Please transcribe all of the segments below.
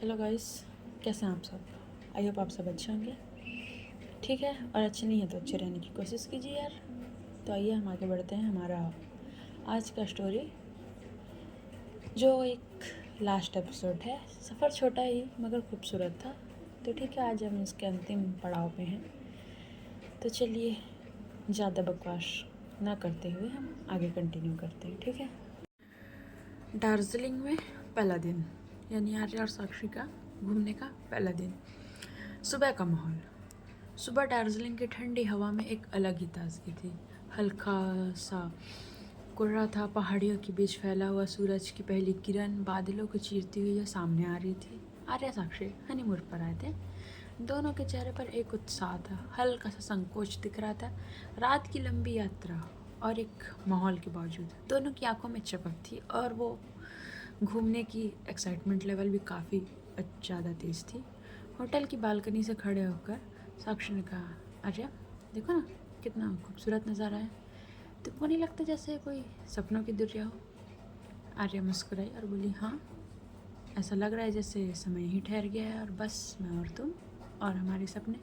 Hello guys, कैसे हैं आप सब। आई होप आप सब अच्छे होंगे। ठीक है, और अच्छे नहीं है तो अच्छे रहने की कोशिश कीजिए यार। तो आइए हम आगे बढ़ते हैं। हमारा आज का स्टोरी जो एक लास्ट एपिसोड है। सफ़र छोटा ही मगर खूबसूरत था। तो ठीक है, आज हम इसके अंतिम पड़ाव पे हैं। तो चलिए ज़्यादा बकवास ना करते हुए हम आगे कंटिन्यू करते हैं। ठीक है। दार्जिलिंग में पहला दिन, यानी आर्य और साक्षी का घूमने का पहला दिन। सुबह का माहौल। सुबह दार्जिलिंग की ठंडी हवा में एक अलग ही ताजगी थी। हल्का सा कोहरा था, पहाड़ियों के बीच फैला हुआ सूरज की पहली किरण बादलों को चीरती हुई जो सामने आ रही थी। आर्या साक्षी हनीमून पर आए थे। दोनों के चेहरे पर एक उत्साह था, हल्का सा संकोच दिख रहा था। रात की लंबी यात्रा और एक माहौल के बावजूद दोनों की आंखों में चमक थी और वो घूमने की एक्साइटमेंट लेवल भी काफ़ी ज़्यादा तेज़ थी। होटल की बालकनी से खड़े होकर साक्षी ने कहा, आर्या देखो ना कितना खूबसूरत नज़ारा है। तुमको नहीं लगता जैसे कोई सपनों की दुनिया हो। आर्या मुस्कुराई और बोली, हाँ ऐसा लग रहा है जैसे समय ही ठहर गया है और बस मैं और तुम और हमारे सपने।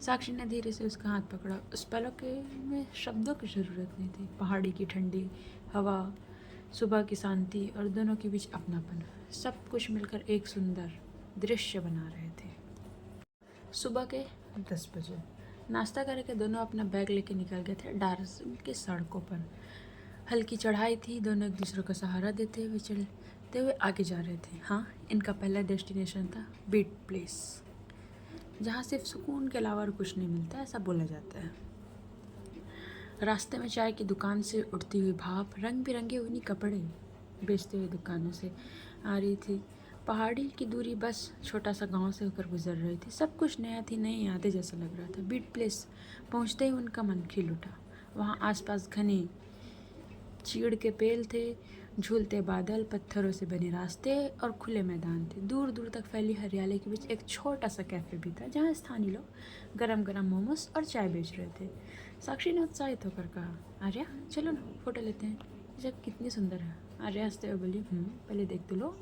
साक्षी ने धीरे से उसका हाथ पकड़ा। उस पलों के में शब्दों की ज़रूरत नहीं थी। पहाड़ी की ठंडी हवा, सुबह की शांति और दोनों के बीच अपनापन, सब कुछ मिलकर एक सुंदर दृश्य बना रहे थे। सुबह के 10 बजे नाश्ता करके दोनों अपना बैग लेके निकल गए थे। दार्जिलिंग की सड़कों पर हल्की चढ़ाई थी। दोनों एक दूसरे को सहारा देते हुए चलते हुए आगे जा रहे थे। हाँ, इनका पहला डेस्टिनेशन था बीट प्लेस, जहाँ सिर्फ सुकून के अलावा और कुछ नहीं मिलता, ऐसा बोला जाता है। रास्ते में चाय की दुकान से उठती हुई भाप, रंग बिरंगे ऊनी कपड़े बेचते हुए दुकानों से आ रही थी। पहाड़ी की दूरी बस छोटा सा गांव से होकर गुजर रही थी। सब कुछ नया थी, नई यादें जैसा लग रहा था। बीट प्लेस पहुंचते ही उनका मन खिल उठा। वहाँ आसपास घने चीड़ के पेड़ थे, झूलते बादल, पत्थरों से बने रास्ते और खुले मैदान थे। दूर दूर तक फैली हरियाली के बीच एक छोटा सा कैफ़े भी था, जहाँ स्थानीय लोग गरम गरम मोमोज और चाय बेच रहे थे। साक्षी ने उत्साहित होकर कहा, आर्या चलो ना फ़ोटो लेते हैं, जगह कितनी सुंदर है। आर्या हंसते हुए बोली, पहले देख तो लो,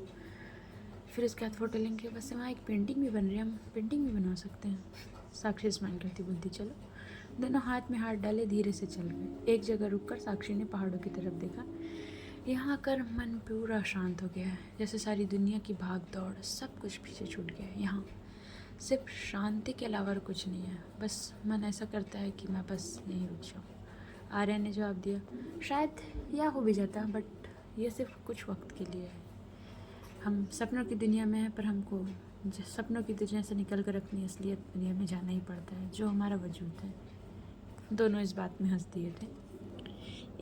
फिर उसके बाद फ़ोटो लेंगे। बस वहाँ एक पेंटिंग भी बन रही है, हम पेंटिंग भी बनवा सकते हैं। साक्षी स्माइल करती बोलती, चलो। दोनों हाथ में हाथ डाले धीरे से चल गए। एक जगह रुककर साक्षी ने पहाड़ों की तरफ देखा। यहाँ आकर मन पूरा शांत हो गया है, जैसे सारी दुनिया की भाग दौड़ सब कुछ पीछे छूट गया है। यहाँ सिर्फ शांति के अलावा और कुछ नहीं है। बस मन ऐसा करता है कि मैं बस यहीं रुक जाऊँ। आर्या ने जवाब दिया, शायद यह हो भी जाता, बट ये सिर्फ कुछ वक्त के लिए है। हम सपनों की दुनिया में हैं, पर हमको सपनों की दुनिया से निकल कर अपनी असलियत दुनिया में जाना ही पड़ता है, जो हमारा वजूद है। दोनों इस बात में हंस दिए थे।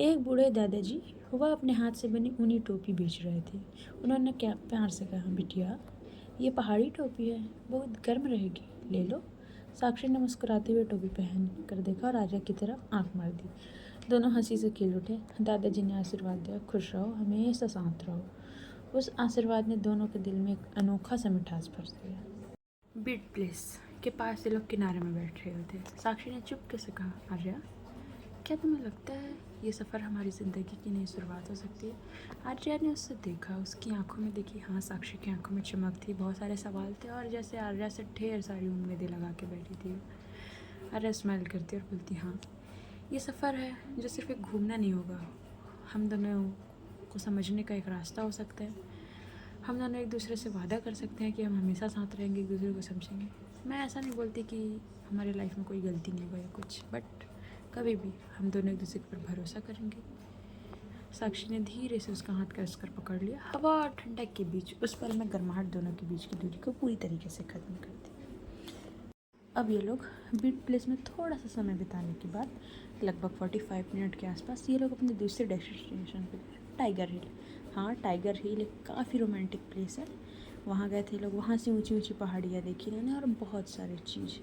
एक बूढ़े दादाजी वह अपने हाथ से बनी ऊनी टोपी बेच रहे थे। उन्होंने क्या प्यार से कहा, बिटिया ये पहाड़ी टोपी है, बहुत गर्म रहेगी, ले लो। साक्षी ने मुस्कुराते हुए टोपी पहन कर देखा और आर्या की तरफ आंख मार दी। दोनों हंसी से खिल उठे। दादाजी ने आशीर्वाद दिया, खुश रहो, हमेशा शांत रहो। उस आशीर्वाद ने दोनों के दिल में एक अनोखा सा मिठास भर दिया। बीट प्लेस के पास से लोग किनारे में बैठ रहे थे। साक्षी ने चुपके से कहा, आर्या क्या तुम्हें लगता है ये सफ़र हमारी ज़िंदगी की नई शुरुआत हो सकती है। आर्या ने उससे देखा, उसकी आंखों में देखी। हाँ, साक्षी की आंखों में चमक थी, बहुत सारे सवाल थे और जैसे आर्या से ढेर सारी उम्मीदें लगा के बैठी थी। आर्या स्माइल करती और बोलती, हाँ ये सफ़र है जो सिर्फ एक घूमना नहीं होगा, हम दोनों को समझने का एक रास्ता हो सकता है। हम दोनों एक दूसरे से वादा कर सकते हैं कि हम हमेशा साथ रहेंगे, एक दूसरे को समझेंगे। मैं ऐसा नहीं बोलती कि हमारे लाइफ में कोई गलती नहीं होगा या कुछ, बट कभी भी हम दोनों एक दूसरे पर भरोसा करेंगे। साक्षी ने धीरे से उसका हाथ कस कर पकड़ लिया। हवा और ठंडक के बीच उस पल में गर्माहट दोनों के बीच की दूरी को पूरी तरीके से ख़त्म कर दी। अब ये लोग बीट प्लेस में थोड़ा सा समय बिताने के बाद लगभग 45 मिनट के आसपास ये लोग अपने दूसरे डेस्टिनेशन पे गए, टाइगर हिल। हाँ, टाइगर हिल एक काफ़ी रोमांटिक प्लेस है। वहाँ गए थे लोग, वहाँ से ऊंची ऊंची पहाड़ियाँ देखी इन्होंने और बहुत सारी चीज़।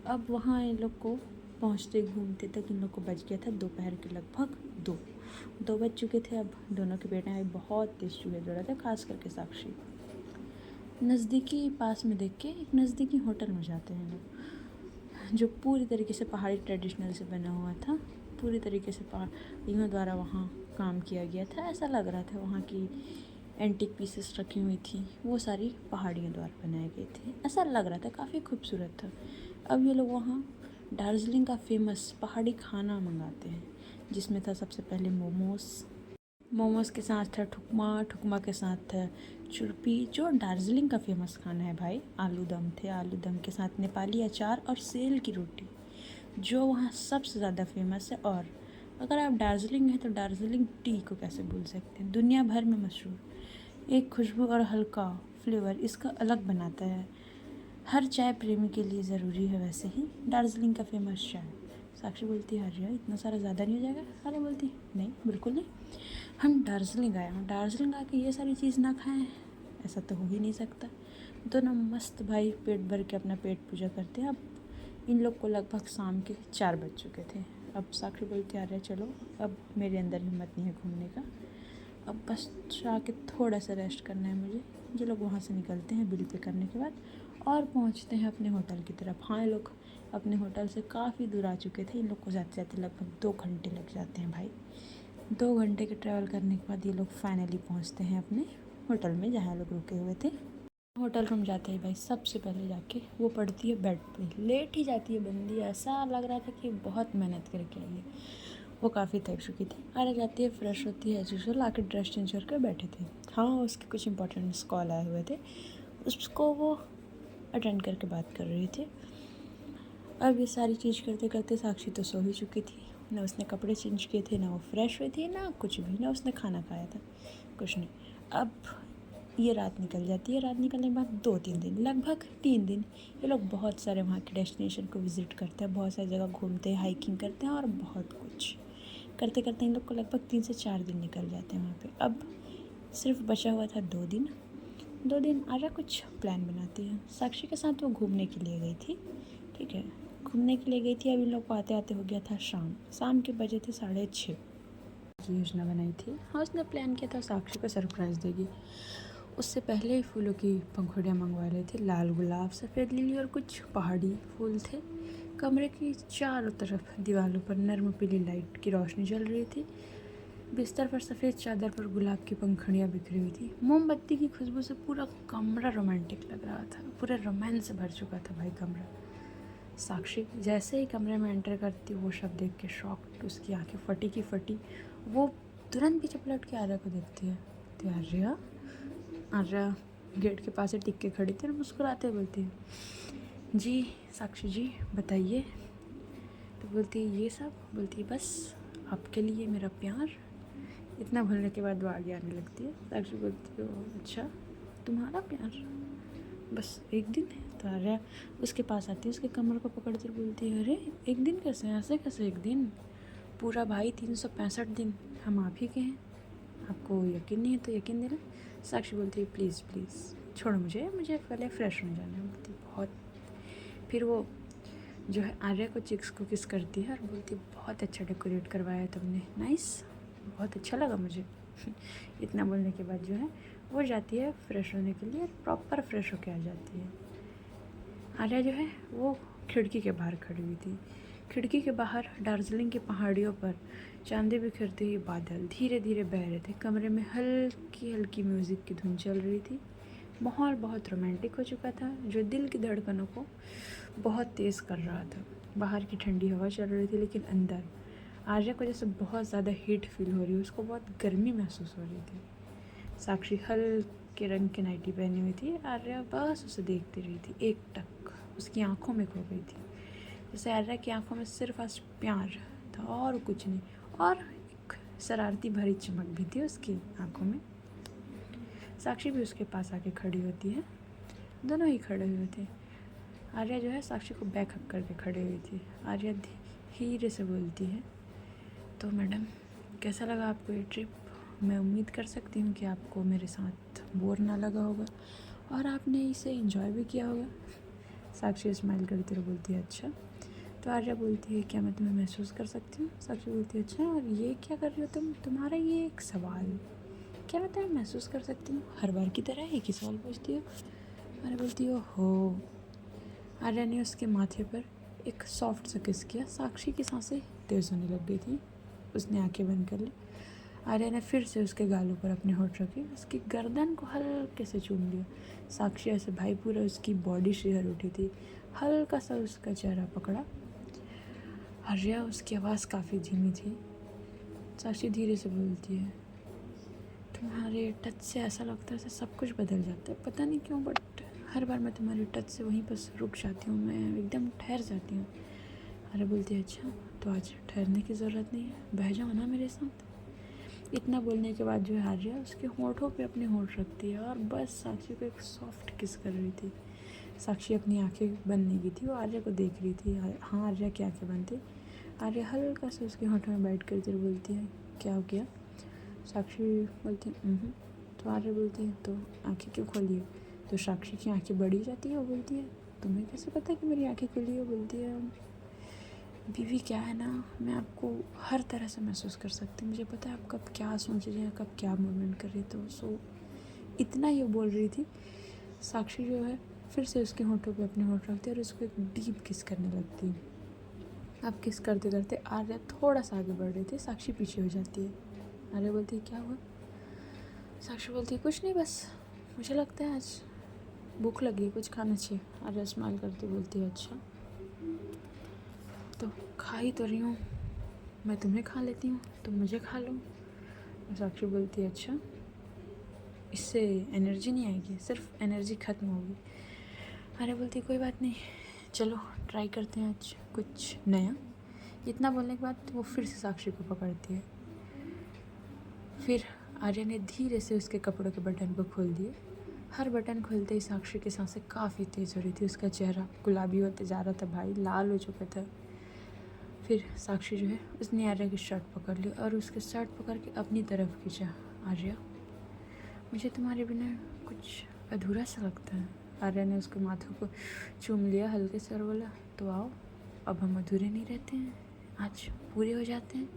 अब वहाँ इन लोग को पहुँचते घूमते तक इन लोग को बज गया था दोपहर के लगभग 2 बज चुके थे। अब दोनों के बेटे में बहुत तेज चूहे दौड़ रहे थे, खास करके साक्षी। नज़दीकी पास में देख के एक नज़दीकी होटल में जाते हैं लोग, जो पूरी तरीके से पहाड़ी ट्रेडिशनल से बना हुआ था। पूरी तरीके से पहाड़ियों द्वारा वहाँ काम किया गया था। ऐसा लग रहा था वहाँ की एंटीक पीसेस रखी हुई थी, वो सारी पहाड़ियों द्वारा बनाए गए थे। ऐसा लग रहा था काफ़ी खूबसूरत था। अब ये लोग वहाँ दार्जिलिंग का फेमस पहाड़ी खाना मंगाते हैं, जिसमें था सबसे पहले मोमोज के साथ था ठुकमा, ठुकमा के साथ था चुरपी, जो दार्जिलिंग का फेमस खाना है भाई। आलू दम थे, आलू दम के साथ नेपाली अचार और सेल की रोटी, जो वहाँ सबसे ज़्यादा फेमस है। और अगर आप दार्जिलिंग हैं तो दार्जिलिंग टी को कैसे भूल सकते हैं, दुनिया भर में मशहूर। एक खुशबू और हल्का फ्लेवर इसका अलग बनाता है, हर चाय प्रेमी के लिए ज़रूरी है। वैसे ही दार्जिलिंग का फेमस चाय। साक्षी बोलती है अरे इतना सारा ज़्यादा नहीं हो जाएगा? अरे बोलती नहीं, बिल्कुल नहीं, हम दार्जिलिंग आए हैं, दार्जिलिंग आके ये सारी चीज़ ना खाएं, ऐसा तो हो ही नहीं सकता। दोनों मस्त भाई पेट भर के अपना पेट पूजा करते हैं। अब इन लोग को लगभग शाम के 4 बज चुके थे। अब साक्षी बोलती आ रहे चलो, अब मेरे अंदर हिम्मत नहीं है घूमने का, अब बस जाके थोड़ा सा रेस्ट करना है मुझे। ये लोग वहाँ से निकलते हैं बिल पे करने के बाद और पहुँचते हैं अपने होटल की तरफ। हाँ, ये लोग अपने होटल से काफ़ी दूर आ चुके थे। इन लोग को जाते जाते लगभग 2 घंटे लग जाते हैं भाई। 2 घंटे के ट्रैवल करने के बाद ये लोग फाइनली पहुँचते हैं अपने होटल में, जहाँ लोग रुके हुए थे। होटल रूम जाते ही भाई सबसे पहले जाके वो पड़ती है बेड पे, लेट ही जाती है बंदी। ऐसा लग रहा था कि बहुत मेहनत करके आई है। वो काफ़ी थक चुकी थी। आगे जाती है, फ्रेश होती है, एज यूजुअल आके ड्रेस चेंज करके बैठे थे। हाँ, उसके कुछ इंपॉर्टेंट कॉल आए हुए थे, उसको वो अटेंड करके बात कर रही थी। अब ये सारी चीज़ करते करते साक्षी तो सो ही चुकी थी। ना उसने कपड़े चेंज किए थे, ना वो फ्रेश हुई थी, ना कुछ भी, ना उसने खाना खाया था, कुछ नहीं। अब ये रात निकल जाती है। रात निकलने के बाद 2-3 दिन, लगभग 3 दिन ये लोग बहुत सारे वहाँ के डेस्टिनेशन को विज़िट करते हैं, बहुत सारी जगह घूमते हैं, हाइकिंग करते हैं और बहुत कुछ करते करते इन लोग को लगभग 3 से 4 दिन निकल जाते हैं वहाँ पे। अब सिर्फ बचा हुआ था 2 दिन। 2 दिन आजा कुछ प्लान बनाती है। साक्षी के साथ वो घूमने के लिए गई थी, ठीक है, घूमने के लिए गई थी। अब इन लोग को आते आते हो गया था शाम के बजे थे 6:30 की योजना बनाई थी। हाँ, उसने प्लान किया था साक्षी को सरप्राइज़ देगी। उससे पहले ही फूलों की पंखुड़ियाँ मंगवा रहे थे, लाल गुलाब, सफ़ेद लिली और कुछ पहाड़ी फूल थे। कमरे की चारों तरफ दीवारों पर नर्म पीली लाइट की रोशनी जल रही थी। बिस्तर पर सफ़ेद चादर पर गुलाब की पंखुड़ियाँ बिखरी हुई थी। मोमबत्ती की खुशबू से पूरा कमरा रोमांटिक लग रहा था, पूरे रोमांस से भर चुका था भाई कमरा। साक्षी जैसे ही कमरे में एंटर करती, वो शब्द देख के शॉक्ड, उसकी आंखें फटी की फटी। वो तुरंत पीछे पलट के आर्या को देखती है। तो आर्या गेट के पास से टिक के खड़ी थी और मुस्कुराते बोलती है जी साक्षी जी बताइए। तो बोलती है ये सब, बोलती है बस आपके लिए मेरा प्यार। इतना भूलने के बाद वो आगे आने लगती है। साक्षी बोलती है अच्छा तुम्हारा प्यार बस एक दिन है? तो आर्या उसके पास आती है, उसके कमर को पकड़कर बोलती है अरे एक दिन कैसे, ऐसे कैसे एक दिन, पूरा भाई 365 दिन हम आप ही के हैं, आपको यकीन नहीं है तो यकीन देना। साक्षी बोलती है प्लीज़ प्लीज़ छोड़ो मुझे पहले फ्रेश होने जाना है। बोलती बहुत, फिर वो जो है आर्या को चिक्स को किस करती है और बोलती बहुत अच्छा डेकोरेट करवाया तुमने, नाइस, बहुत अच्छा लगा मुझे। इतना बोलने के बाद जो है वो जाती है फ्रेश होने के लिए, प्रॉपर फ्रेश होके आ जाती है। आर्या जो है वो खिड़की के बाहर खड़ी हुई थी। खिड़की के बाहर दार्जिलिंग की पहाड़ियों पर चांदी बिखरते हुए बादल धीरे धीरे बह रहे थे। कमरे में हल्की हल्की म्यूज़िक की धुन चल रही थी। माहौल बहुत रोमांटिक हो चुका था, जो दिल की धड़कनों को बहुत तेज़ कर रहा था। बाहर की ठंडी हवा चल रही थी, लेकिन अंदर आर्या को जैसे बहुत ज़्यादा हीट फील हो रही है, उसको बहुत गर्मी महसूस हो रही थी। साक्षी हल्के रंग की नाइटी पहनी हुई थी। आर्या बस उसे देखती रही थी, एक टक उसकी आंखों में खो गई थी। जैसे आर्या की आंखों में सिर्फ आज प्यार था और कुछ नहीं, और एक शरारती भरी चमक भी थी उसकी आंखों में। साक्षी भी उसके पास आके खड़ी होती है, दोनों ही खड़े हुए थे। आर्या जो है साक्षी को बैक हक करके खड़ी हुई थी। आर्या धीरे से बोलती है तो मैडम कैसा लगा आपको ये ट्रिप? मैं उम्मीद कर सकती हूँ कि आपको मेरे साथ बोर ना लगा होगा और आपने इसे एंजॉय भी किया होगा। साक्षी स्माइल करती रह बोलती है अच्छा। तो आर्या बोलती है क्या मैं तुम्हें महसूस कर सकती हूँ? साक्षी बोलती है अच्छा, और ये क्या कर रही हो तुम, तुम्हारा ये एक सवाल, क्या मैं तुम्हें महसूस कर सकती हूँ? हर बार की तरह एक ही सवाल पूछती हो। आर्या बोलती हो हो। आर्या ने उसके माथे पर एक सॉफ्ट सा किस किया। साक्षी की सांसें तेज़ होने लग गई थी, उसने आंखें बंद कर ली। आर्या ने फिर से उसके गालों पर अपने होठ रखे, उसकी गर्दन को हल्के से चूम लिया। साक्षी ऐसे भाई पूरा उसकी बॉडी शिहर उठी थी। हल्का सा उसका चेहरा पकड़ा। आर्या, उसकी आवाज़ काफ़ी धीमी थी। साक्षी धीरे से बोलती है, तुम्हारे टच से ऐसा लगता है जैसे सब कुछ बदल जाता है, पता नहीं क्यों, बट हर बार मैं तुम्हारे टच से वहीं पर रुक जाती हूँ, मैं एकदम ठहर जाती हूँ। आर्या बोलती है, अच्छा तो आज ठहरने की ज़रूरत नहीं है, बह जाओ ना मेरे साथ। इतना बोलने के बाद जो है आर्या उसके होठों पे अपने होठ रखती है और बस साक्षी को एक सॉफ्ट किस कर रही थी। साक्षी अपनी आंखें बंद नहीं की थी, वो आर्या को देख रही थी। हाँ, आर्या की आंखें बंद थी। आर्या हल्का से उसके होठों में बैठ कर इधर बोलती है, क्या हो गया? साक्षी बोलती है, तो आर्या बोलती है, तो आंखें क्यों खोली है? तो साक्षी की आंखें बढ़ी जाती है। वो बोलती है, तुम्हें कैसे पता कि मेरी आंखें खुली है? बोलती है, बीवी क्या है ना, मैं आपको हर तरह से महसूस कर सकती हूँ, मुझे पता है आप कब क्या सोच रहे हैं, कब क्या मूवमेंट कर रही। तो सो इतना ये बोल रही थी। साक्षी जो है फिर से उसके होठों पे अपने होठ रखती है और उसको एक डीप किस करने लगती है। अब किस करते करते आर्या थोड़ा सा आगे बढ़ रही थी, साक्षी पीछे हो जाती है। आर्या बोलती है, क्या हुआ? साक्षी बोलती है, कुछ नहीं, बस मुझे लगता है आज भूख लगी, कुछ खाना चाहिए। आर्या स्माइल करती बोलती है, अच्छा तो खा ही तो रही हूँ, मैं तुम्हें खा लेती हूँ, तुम मुझे खा लो। साक्षी बोलती है, अच्छा इससे एनर्जी नहीं आएगी, सिर्फ एनर्जी ख़त्म होगी। आर्या बोलती है, कोई बात नहीं, चलो ट्राई करते हैं आज कुछ नया। इतना बोलने के बाद वो फिर से साक्षी को पकड़ती है। फिर आर्या ने धीरे से उसके कपड़ों के बटन को खोल दिए। हर बटन खोलते ही साक्षी की सांसें काफ़ी तेज़ हो रही थी, उसका चेहरा गुलाबी होते जा रहा था, भाई लाल हो चुका था। फिर साक्षी जो है उसने आर्या की शर्ट पकड़ ली और उसके शर्ट पकड़ के अपनी तरफ खींचा। आर्या, मुझे तुम्हारे बिना कुछ अधूरा सा लगता है। आर्या ने उसके माथों को चूम लिया हल्के से और बोला, तो आओ, अब हम अधूरे नहीं रहते हैं, आज पूरे हो जाते हैं।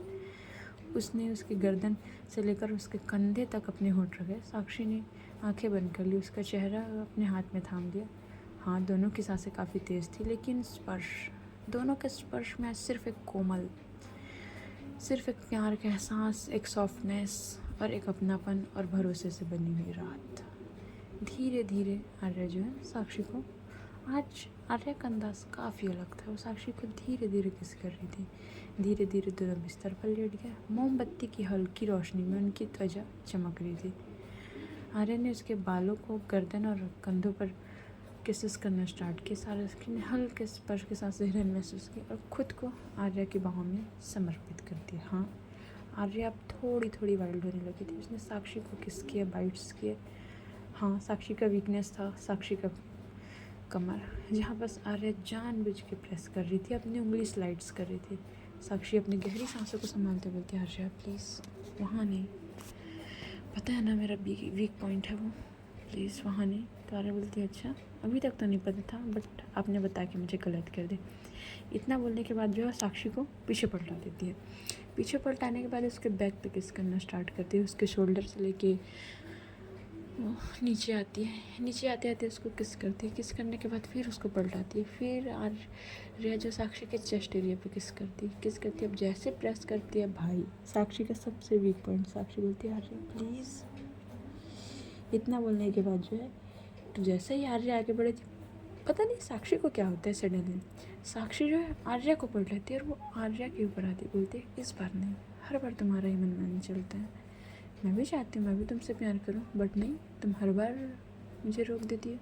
उसने उसकी गर्दन से लेकर उसके कंधे तक अपने होठ रखे। साक्षी ने आंखें बंद कर ली, उसका चेहरा अपने हाथ में थाम लिया। हाँ, दोनों की सांसें काफ़ी तेज़ थी, लेकिन स्पर्श, दोनों के स्पर्श में सिर्फ एक कोमल, सिर्फ एक प्यार का एहसास, एक सॉफ्टनेस और एक अपनापन और भरोसे से बनी हुई रात। धीरे धीरे आर्या जो है साक्षी को, आज आर्या का अंदाज काफ़ी अलग था। वो साक्षी को धीरे धीरे किस कर रही थी। धीरे धीरे दोनों बिस्तर पर लेट गए। मोमबत्ती की हल्की रोशनी में उनकी त्वचा चमक रही थी। आर्या ने उसके बालों को, गर्दन और कंधों पर किसेस करना स्टार्ट किया। सारा स्किन हल्के स्पर्श के साथ जहरन महसूस की और खुद को आर्या की बाहों में समर्पित कर दिया। हाँ, आर्या अब थोड़ी थोड़ी वाइल्ड होने लगी थी। उसने साक्षी को किस किया, बाइट्स किए। हाँ, साक्षी का वीकनेस था साक्षी का कमर, जहाँ बस आर्या जानबूझ के प्रेस कर रही थी, अपनी उंगली स्लाइड्स कर रही थी। साक्षी अपनी गहरी सांसों को संभालते बोलती, आर्या प्लीज़ वहाँ नहीं, पता है ना मेरा वीक पॉइंट है वो, प्लीज़ वहाँ नहीं। तो आर्या बोलती है, अच्छा अभी तक तो नहीं पता था, बट आपने बता के मुझे गलत कर दे। इतना बोलने के बाद जो है साक्षी को पीछे पलटा देती है। पीछे पलटाने के बाद उसके बैक पे किस करना स्टार्ट करती है, उसके शोल्डर से लेके नीचे आती है। नीचे आते आते उसको किस करती है। किस करने के बाद फिर उसको पलटाती है। फिर आर्या जो साक्षी के चेस्ट एरिया पे किस करती है। अब जैसे प्रेस करती है, भाई साक्षी का सबसे वीक पॉइंट, साक्षी बोलती है, आर्या प्लीज़। इतना बोलने के बाद जो है, तो जैसे ही आर्या आगे बढ़ी थी, पता नहीं साक्षी को क्या होता है, सडनली साक्षी जो है आर्या को पलट लेती है और वो आर्या के ऊपर आती, बोलती है, इस बार नहीं, हर बार तुम्हारा ही मनमानी चलता है, मैं भी चाहती हूँ मैं भी तुमसे प्यार करूँ, बट नहीं, तुम हर बार मुझे रोक देती है,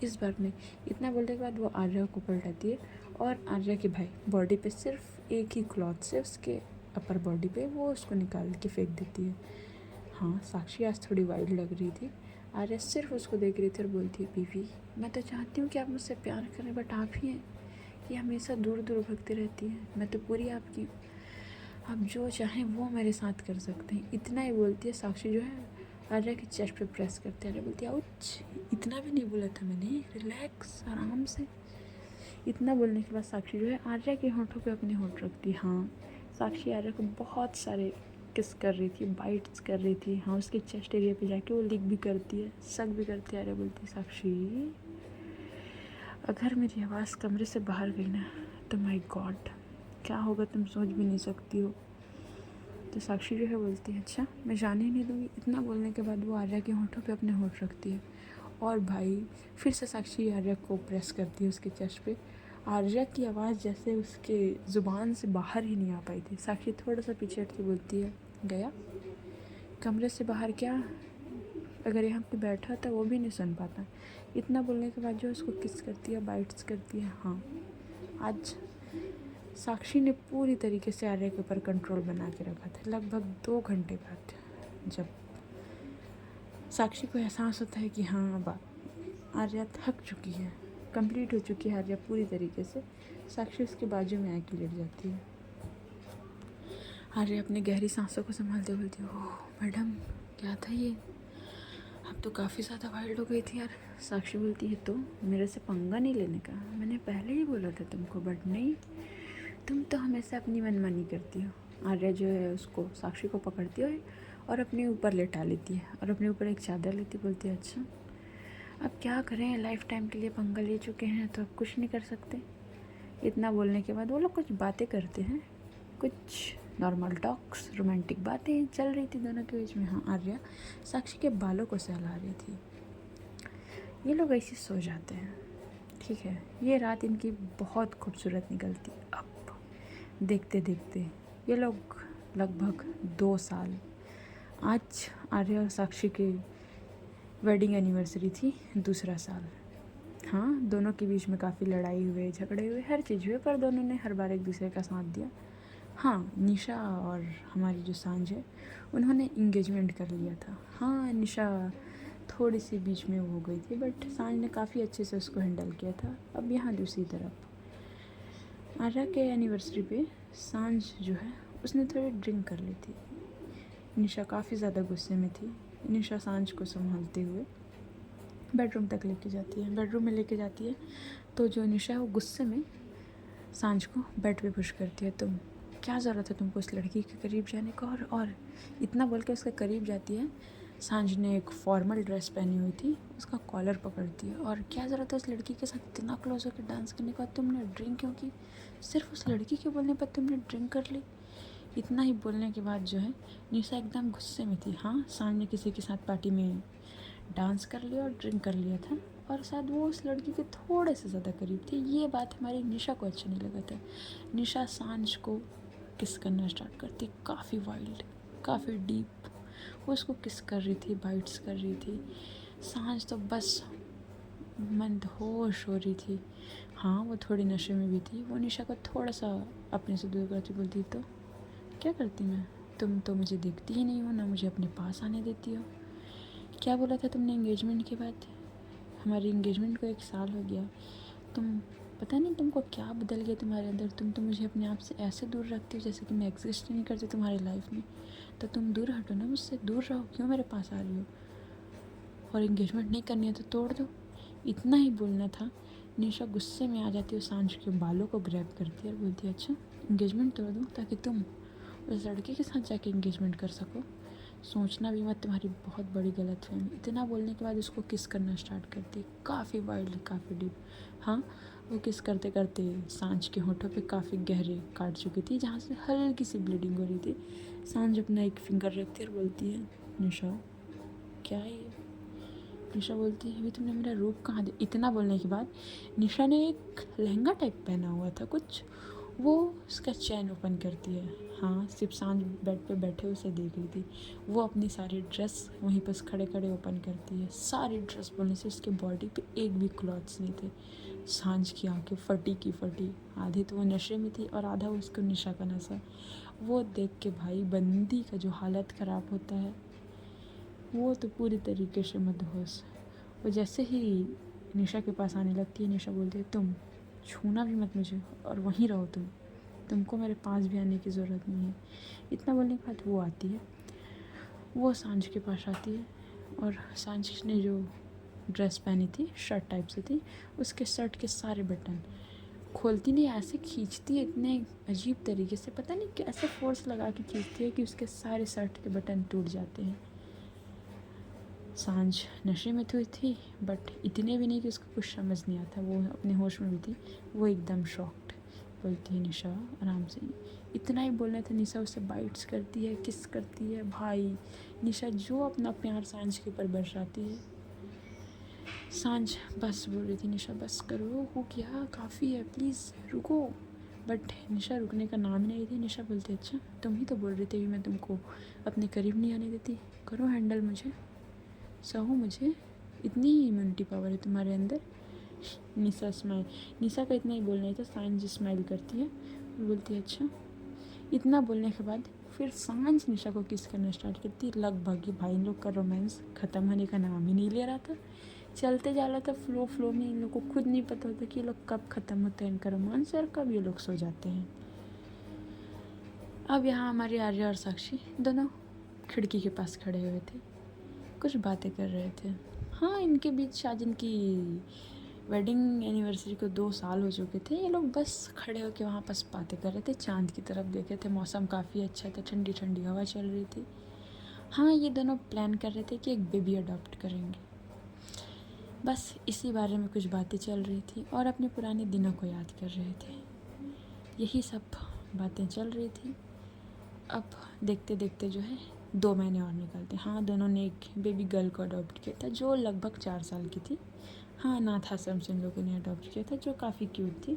इस बार नहीं। इतना बोलने के बाद वो आर्या को पलटाती है और आर्या के भाई बॉडी पे सिर्फ एक ही क्लॉथ से उसके अपर बॉडी पे वो उसको निकाल के फेंक देती है। हाँ, साक्षी आज थोड़ी वाइल्ड लग रही थी। आर्या सिर्फ उसको देख रही थी और बोलती है, बीवी मैं तो चाहती हूँ कि आप मुझसे प्यार करें, बट आप ही हैं कि हमेशा दूर दूर भगती रहती है, मैं तो पूरी आपकी, आप जो चाहें वो मेरे साथ कर सकते हैं। इतना ही बोलती है। साक्षी जो है आर्या के चेस्ट पे प्रेस करते हैं। आर्या बोलती है, आउच, इतना भी नहीं बोला था मैंने, रिलैक्स, आराम से। इतना बोलने के बाद साक्षी जो है आर्या के होठों पे अपने होठ रखती है। हाँ, साक्षी आर्या को बहुत सारे किस कर रही थी, बाइट्स कर रही थी। हाँ, उसके चेस्ट एरिया पे जाके वो लिक भी करती है, सक भी करती है। आर्या बोलती है, साक्षी अगर मेरी आवाज़ कमरे से बाहर गई ना, तो माय गॉड क्या होगा तुम सोच भी नहीं सकती हो। तो साक्षी जो है बोलती है अच्छा मैं जाने ही नहीं दूँगी। इतना बोलने के बाद वो आर्या के होठों पे अपने होठ रखती है और भाई फिर से साक्षी आर्या को प्रेस करती है उसके चेस्ट पे। आर्या की आवाज़ जैसे उसके ज़ुबान से बाहर ही नहीं आ पाई थी। साक्षी थोड़ा सा पीछे हट के बोलती है गया कमरे से बाहर क्या, अगर यहाँ पे बैठा था वो भी नहीं सुन पाता। इतना बोलने के बाद जो उसको किस करती है, बाइट्स करती है। हाँ, आज साक्षी ने पूरी तरीके से आर्या के ऊपर कंट्रोल बना के रखा था। लगभग 2 घंटे बाद जब साक्षी को एहसास होता है कि हाँ अब आर्या थक चुकी है, कंप्लीट हो चुकी है आर्या पूरी तरीके से, साक्षी उसके बाजू में आके लेट जाती है। आर्या अपनी गहरी सांसों को संभालते बोलती है ओह मैडम क्या था ये, अब तो काफ़ी ज़्यादा वाइल्ड हो गई थी यार। साक्षी बोलती है तो मेरे से पंगा नहीं लेने का, मैंने पहले ही बोला था तुमको, बट नहीं, तुम तो हमेशा अपनी मनमानी करती हो। आर्या जो है उसको साक्षी को पकड़ती है और अपने ऊपर लेटा लेती है और अपने ऊपर एक चादर लेती, बोलती है अच्छा अब क्या करें, लाइफ टाइम के लिए पंगा ले चुके हैं तो अब कुछ नहीं कर सकते। इतना बोलने के बाद वो लोग कुछ बातें करते हैं, कुछ नॉर्मल टॉक्स, रोमांटिक बातें चल रही थी दोनों के बीच में। हाँ, आर्या साक्षी के बालों को सहला रही थी। ये लोग ऐसे सो जाते हैं, ठीक है। ये रात इनकी बहुत खूबसूरत निकलती। अब देखते देखते ये लोग लगभग 2 साल, आज आर्या और साक्षी की वेडिंग एनिवर्सरी थी, दूसरा साल। हाँ, दोनों के बीच में काफ़ी लड़ाई हुए, झगड़े हुए, हर चीज़ हुए, पर दोनों ने हर बार एक दूसरे का साथ दिया। हाँ, निशा और हमारी जो सांझ है उन्होंने इंगेजमेंट कर लिया था। हाँ, निशा थोड़ी सी बीच में हो गई थी, बट सांझ ने काफ़ी अच्छे से उसको हैंडल किया था। अब यहाँ दूसरी तरफ आर्या के एनिवर्सरी पे सांझ जो है उसने थोड़ी ड्रिंक कर ली थी। निशा काफ़ी ज़्यादा गुस्से में थी। निशा सांझ को संभालते हुए बेडरूम तक लेके जाती है। बेडरूम में लेके जाती है तो जो निशा है वो गुस्से में सांझ को बेड पे पुश करती है, तुम क्या ज़रूरत है तुमको उस लड़की के करीब जाने का, और इतना बोल के उसके करीब जाती है। सांझ ने एक फॉर्मल ड्रेस पहनी हुई थी, उसका कॉलर पकड़ती है, और क्या ज़रूरत है उस लड़की के साथ इतना क्लोज होकर डांस करने का, तुमने ड्रिंक क्यों की, सिर्फ उस लड़की के बोलने पर तुमने ड्रिंक कर ली। इतना ही बोलने के बाद जो है निशा एकदम गुस्से में थी। हाँ, सांझ ने किसी के साथ पार्टी में डांस कर लिया और ड्रिंक कर लिया था, और शायद वो उस लड़की के थोड़े से ज़्यादा करीब थी। ये बात हमारी निशा को अच्छा नहीं लगा था। निशा सांझ को किस करना स्टार्ट करती, काफ़ी वाइल्ड, काफ़ी डीप। वो उसको किस कर रही थी, बाइट्स कर रही थी। सांझ तो बस मंदहोश हो रही थी। हाँ, वो थोड़ी नशे में भी थी। वो निशा को थोड़ा सा अपने से दूर करती, बोलती तो क्या करती मैं, तुम तो मुझे देखती ही नहीं हो, ना मुझे अपने पास आने देती हो। क्या बोला था तुमने एंगेजमेंट के बाद, हमारी एंगेजमेंट को 1 साल हो गया, तुम पता नहीं तुमको क्या बदल गया तुम्हारे अंदर, तुम तो मुझे अपने आप से ऐसे दूर रखती हो जैसे कि मैं एग्जिस्ट नहीं करती तुम्हारी लाइफ में। तो तुम दूर हटो ना मुझसे, दूर रहो, क्यों मेरे पास आ रही हो, और एंगेजमेंट नहीं करनी है तो तोड़ दो। इतना ही बोलना था। निशा गुस्से में आ जाती है, सांझ के बालों को ग्रैब करती है और बोलती है अच्छा एंगेजमेंट तोड़ दूँ ताकि तुम उस लड़के के साथ जाके एंगेजमेंट कर सको, सोचना भी मत, तुम्हारी बहुत बड़ी गलतफहमी। इतना बोलने के बाद उसको किस करना स्टार्ट करती, काफ़ी वाइल्ड, काफ़ी डीप। हाँ, वो किस करते करते सांझ के होठों पे काफ़ी गहरे काट चुकी थी, जहाँ से हल्की सी ब्लीडिंग हो रही थी। सांझ अपना एक फिंगर रखती है और बोलती है निशा क्या है ये। निशा बोलती है अभी तुमने मेरा रूप कहाँ दे। इतना बोलने के बाद निशा ने एक लहंगा टाइप पहना हुआ था कुछ, वो उसका चैन ओपन करती है। हाँ, सिर्फ सांझ बेड पे बैठे उसे देख रही थी। वो अपनी सारी ड्रेस वहीं पर खड़े खड़े ओपन करती है। सारी ड्रेस बोलने से उसके बॉडी पे एक भी क्लॉथ्स नहीं थे। सांझ की आंखें फटी की फटी, आधी तो वो नशे में थी और आधा उसको निशा का नशा। वो देख के भाई बंदी का जो हालत ख़राब होता है, वो तो पूरी तरीके से मदहोश। वो जैसे ही निशा के पास आने लगती है, निशा बोलती है तुम छूना भी मत मुझे और वहीं रहो, तुमको मेरे पास भी आने की ज़रूरत नहीं है। इतना बोलने के बाद वो आती है, वो सांझ के पास आती है, और सांझ ने जो ड्रेस पहनी थी शर्ट टाइप से थी, उसके शर्ट के सारे बटन खोलती नहीं, ऐसे खींचती है इतने अजीब तरीके से, पता नहीं कैसे फोर्स लगा के खींचती है कि उसके सारे शर्ट के बटन टूट जाते हैं। सांझ नशे में तो थी, बट इतने भी नहीं कि उसको कुछ समझ नहीं आता, वो अपने होश में भी थी। वो एकदम शॉक्ड, बोलती है निशा आराम से। इतना ही बोलना था, निशा उससे बाइट्स करती है, किस करती है। भाई निशा जो अपना प्यार सांझ के ऊपर बरसाती है। सांझ बस बोल रही थी, निशा बस करो, हो गया, काफ़ी है, प्लीज़ रुको। बट निशा रुकने का नाम ही नहीं थी। निशा बोलती अच्छा तुम ही तो बोल रही थी मैं तुमको अपने करीब नहीं आने देती, करो हैंडल मुझे, सहो मुझे, इतनी ही इम्यूनिटी पावर है तुम्हारे अंदर। निशा का इतना ही बोलना ही था। सांझ स्माइल करती है और बोलती है अच्छा। इतना बोलने के बाद फिर सांझ निशा को किस करना स्टार्ट करती है। लगभग ही भाई इन लोग का रोमांस ख़त्म होने का नाम ही नहीं ले रहा था, चलते जा रहा था फ्लो में। इन लोग को खुद नहीं पता होता कि ये लोग कब ख़त्म होता है इनका रोमांस और कब ये लोग सो जाते हैं। अब यहाँ हमारे आर्या और साक्षी दोनों खिड़की के पास खड़े हुए थे, कुछ बातें कर रहे थे। हाँ, इनके बीच शायद इनकी वेडिंग एनिवर्सरी को 2 साल हो चुके थे। ये लोग बस खड़े होकर वहाँ पास बातें कर रहे थे, चांद की तरफ देखे थे। मौसम काफ़ी अच्छा था, ठंडी ठंडी हवा चल रही थी। हाँ, ये दोनों प्लान कर रहे थे कि एक बेबी अडॉप्ट करेंगे। बस इसी बारे में कुछ बातें चल रही थी और अपने पुराने दिनों को याद कर रहे थे। यही सब बातें चल रही थी। अब देखते देखते जो है 2 महीने और निकलते। हाँ, दोनों ने एक बेबी गर्ल को अडॉप्ट किया था जो लगभग 4 साल की थी। हाँ, अनाथ आश्रम से इन लोगों ने अडॉप्ट किया था, जो काफ़ी क्यूट थी।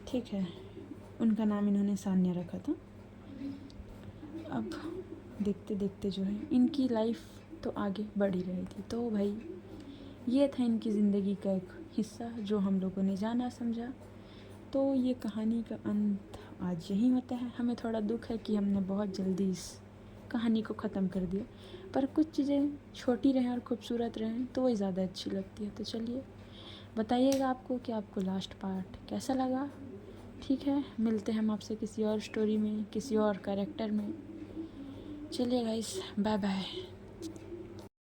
ठीक है, उनका नाम इन्होंने सान्या रखा था। अब देखते देखते जो है इनकी लाइफ तो आगे बढ़ ही रही थी। तो भाई ये था इनकी ज़िंदगी का एक हिस्सा जो हम लोगों ने जाना समझा। तो ये कहानी का अंत आज यही होता है। हमें थोड़ा दुख है कि हमने बहुत जल्दी इस कहानी को ख़त्म कर दिया, पर कुछ चीज़ें छोटी रहें और खूबसूरत रहें तो वही ज़्यादा अच्छी लगती है। तो चलिए बताइएगा आपको कि आपको लास्ट पार्ट कैसा लगा। ठीक है, मिलते हैं हम आपसे किसी और स्टोरी में, किसी और कैरेक्टर में। चलिए गाइस, बाय बाय।